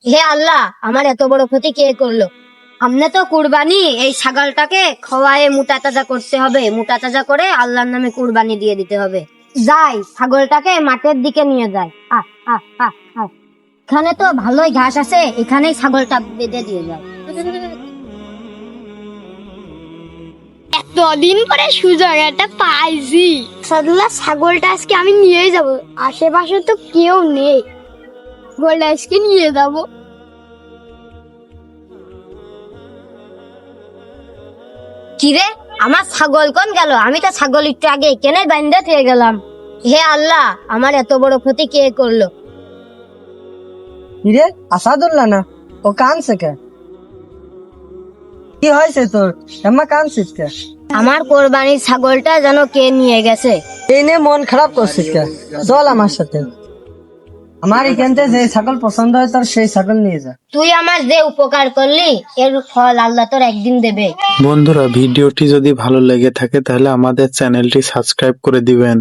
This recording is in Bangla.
হে আল্লাহ, আমার এত বড় ক্ষতি কে করলো? আমনে তো কুরবানি এই ছাগলটাকে খাওয়ায়ে মোটা তাজা করতে হবে, মোটা তাজা করে আল্লাহর নামে কুরবানি দিয়ে দিতে হবে। যাই ছাগলটাকে মাঠের দিকে নিয়ে যায়। আহ আহ আহ আহ এখানে তো ভালোই ঘাস আছে, এখানেই ছাগলটা বেঁধে দিয়ে যায়। এতদিন পরে সুযোগ একটা পাইছি। সাদুল্লাহ, ছাগলটা আজকে আমি নিয়ে যাব। আশেপাশে তো কেউ নেই, ছাগলটা আজকে নিয়ে যাব। কিরে, আমার ছাগল কোন গেল? আমি তো ছাগল একটু আগে কেনে বাইন্ধা থেকে গেলাম। হে আল্লাহ, আমার এত বড় ক্ষতি কে করলো? কিরে, আসাদুল্লাহ না? ও কানছে কে? কি হয়েছে তোর? এমা কানছিস কে? আমার কোরবানির ছাগলটা যেন কে নিয়ে গেছে। এই নিয়ে মন খারাপ করছিস কে? চল আমার সাথে। আমার এখান থেকে যে ছাগল পছন্দ হয় তোর সেই ছাগল নিয়ে যা। তুই আমার যে উপকার করলি, এর ফল আল্লাহ তোর একদিন দেবে। বন্ধুরা, ভিডিওটি যদি ভালো লেগে থাকে তাহলে আমাদের চ্যানেলটি সাবস্ক্রাইব করে দিবেন।